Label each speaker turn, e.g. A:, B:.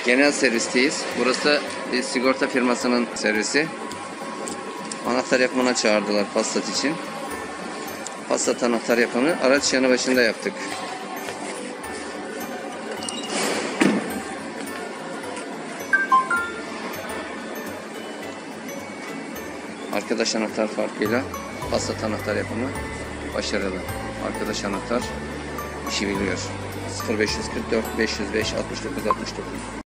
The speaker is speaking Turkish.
A: Genel servisteyiz. Burası bir sigorta firmasının servisi. Anahtar yapımına çağırdılar Passat için. Passat anahtar yapımı araç yanı başında yaptık. Arkadaş anahtar farkıyla Passat anahtar yapımı başarılı. Arkadaş anahtar işi biliyor. 0544 505 69 69